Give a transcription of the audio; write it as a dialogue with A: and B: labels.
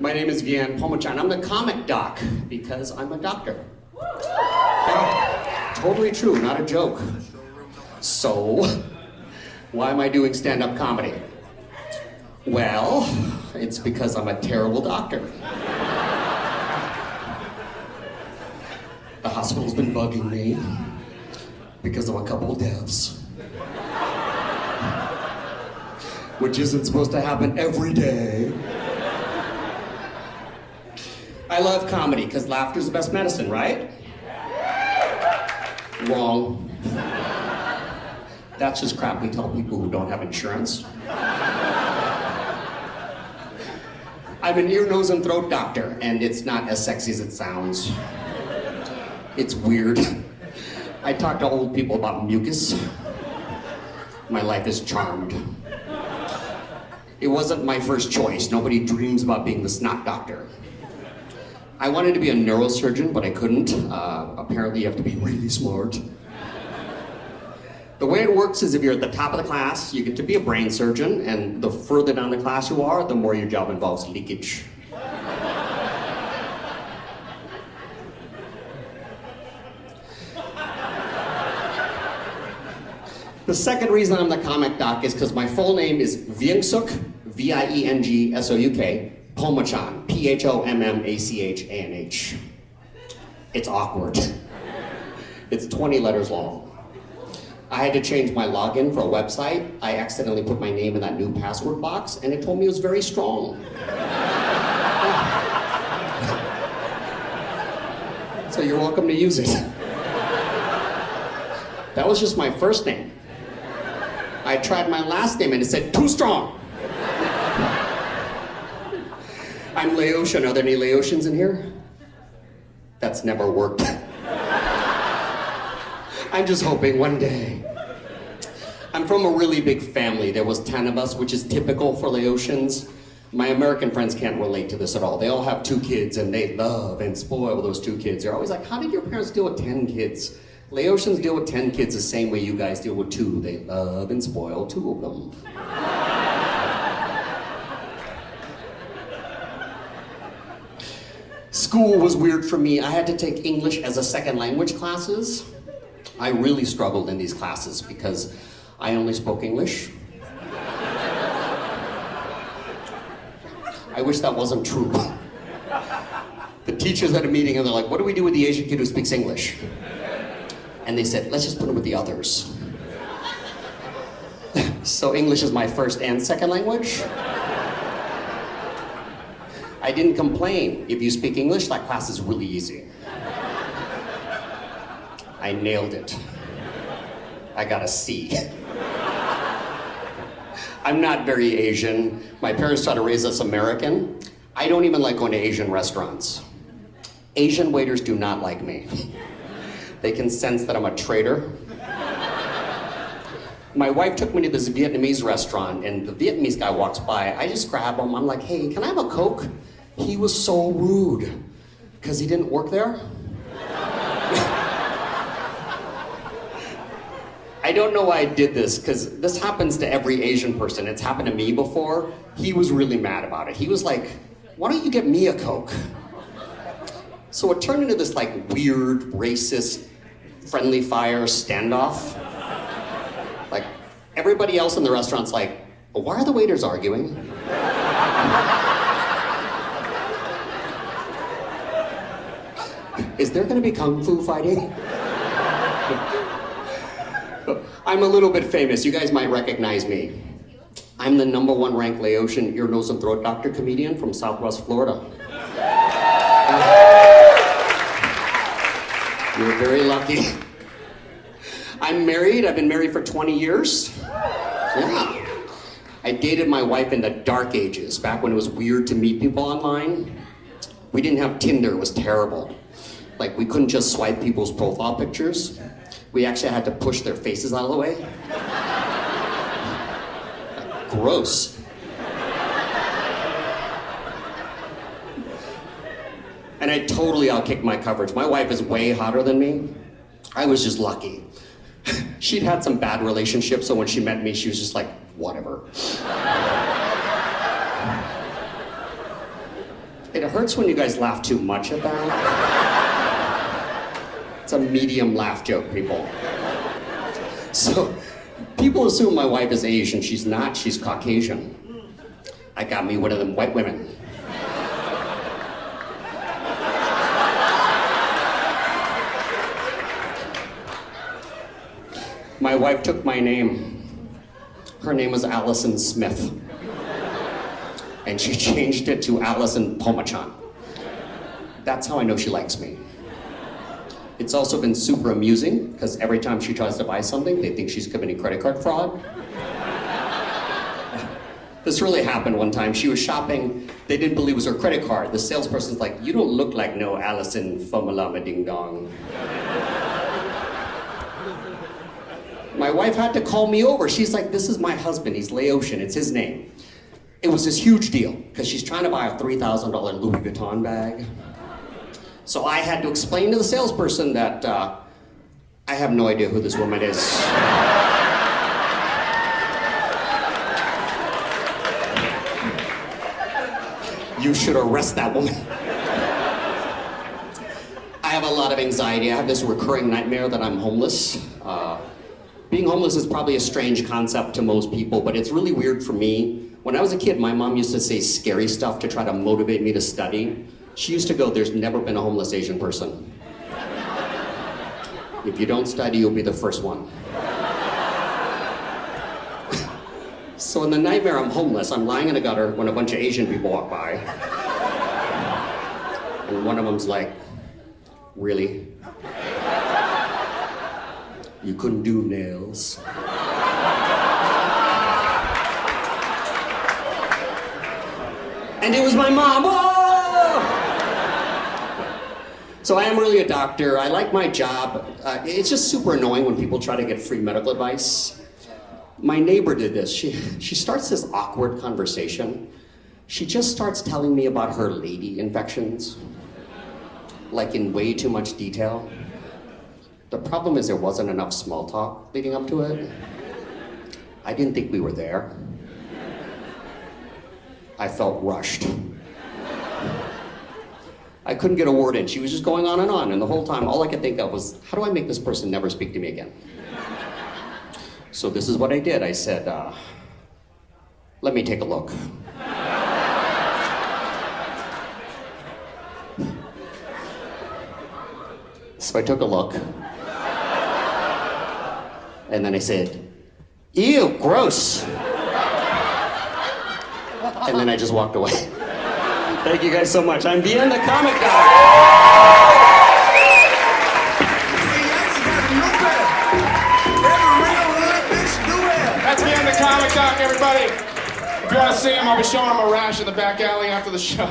A: My name is Vian Pomachan. I'm the comic doc because I'm a doctor. Yeah, totally true, not a joke. So, why am I doing stand-up comedy? Well, it's because I'm a terrible doctor. The hospital's been bugging me because of a couple of deaths. Which isn't supposed to happen every day. I love comedy because laughter's the best medicine, right? Wrong. That's just crap we tell people who don't have insurance. I'm an ear, nose, and throat doctor, and it's not as sexy as it sounds. It's weird. I talk to old people about mucus. My life is charmed. It wasn't my first choice. Nobody dreams about being the snot doctor. I wanted to be a neurosurgeon, but I couldn't. Apparently you have to be really smart. The way it works is if you're at the top of the class, you get to be a brain surgeon, and the further down the class you are, the more your job involves leakage. The second reason I'm the comic doc is because my full name is Viengsuk, Viengsuk, Pomachan, Phommachanh. It's awkward. It's 20 letters long. I had to change my login for a website. I accidentally put my name in that new password box, and it told me it was very strong. So you're welcome to use it. That was just my first name. I tried my last name and it said, too strong. I'm Laotian. Are there any Laotians in here? That's never worked. I'm just hoping one day. I'm from a really big family. There was 10 of us, which is typical for Laotians. My American friends can't relate to this at all. They all have 2 kids and they love and spoil those 2 kids. They're always like, how did your parents deal with 10 kids? Laotians deal with 10 kids the same way you guys deal with 2. They love and spoil 2 of them. School was weird for me. I had to take English as a second language classes. I really struggled in these classes because I only spoke English. I wish that wasn't true. The teachers had a meeting and they're like, what do we do with the Asian kid who speaks English? And they said, let's just put him with the others. So English is my first and second language. I didn't complain. If you speak English, that class is really easy. I nailed it. I got a C. I'm not very Asian. My parents try to raise us American. I don't even like going to Asian restaurants. Asian waiters do not like me. They can sense that I'm a traitor. My wife took me to this Vietnamese restaurant, and the Vietnamese guy walks by. I just grab him. I'm like, hey, can I have a Coke? He was so rude. Because he didn't work there? I don't know why I did this, because this happens to every Asian person. It's happened to me before. He was really mad about it. He was like, why don't you get me a Coke? So it turned into this like weird, racist, friendly fire standoff. Like, everybody else in the restaurant's like, why are the waiters arguing? Is there gonna be kung fu fighting? I'm a little bit famous. You guys might recognize me. I'm the #1 ranked Laotian ear, nose, and throat doctor comedian from Southwest Florida. You're very lucky. I'm married. I've been married for 20 years. Yeah. I dated my wife in the dark ages, back when it was weird to meet people online. We didn't have Tinder. It was terrible. Like, we couldn't just swipe people's profile pictures. We actually had to push their faces out of the way. Like, gross. And I totally outkicked my coverage. My wife is way hotter than me. I was just lucky. She'd had some bad relationships, so when she met me, she was just like, whatever. It hurts when you guys laugh too much at that. It's a medium laugh joke, people. So, people assume my wife is Asian. She's not, she's Caucasian. I got me one of them white women. My wife took my name. Her name was Allison Smith. And she changed it to Allison Pomachan. That's how I know she likes me. It's also been super amusing, because every time she tries to buy something, they think she's committing credit card fraud. This really happened one time. She was shopping, they didn't believe it was her credit card. The salesperson's like, "You don't look like no Allison Fomalama Ding Dong." My wife had to call me over. She's like, "This is my husband, he's Laotian, it's his name." It was this huge deal, because she's trying to buy a $3,000 Louis Vuitton bag. So I had to explain to the salesperson that I have no idea who this woman is. You should arrest that woman. I have a lot of anxiety. I have this recurring nightmare that I'm homeless. Being homeless is probably a strange concept to most people, but it's really weird for me. When I was a kid, my mom used to say scary stuff to try to motivate me to study. She used to go, "There's never been a homeless Asian person. If you don't study, you'll be the first one." So in the nightmare, I'm homeless. I'm lying in a gutter when a bunch of Asian people walk by. And one of them's like, "Really? You couldn't do nails?" And it was my mom. Whoa! So I am really a doctor. I like my job. It's just super annoying when people try to get free medical advice. My neighbor did this. She starts this awkward conversation. She just starts telling me about her lady infections, like in way too much detail. The problem is there wasn't enough small talk leading up to it. I didn't think we were there. I felt rushed. I couldn't get a word in. She was just going on, and the whole time, all I could think of was, how do I make this person never speak to me again? So this is what I did. I said, "Let me take a look." So I took a look. And then I said, "Ew, gross." And then I just walked away. Thank you guys so much. I'm Bien the Comic Guy.
B: That's Bien the Comic Doc, everybody. If you want to see him, I'll be showing him a rash in the back alley after the show.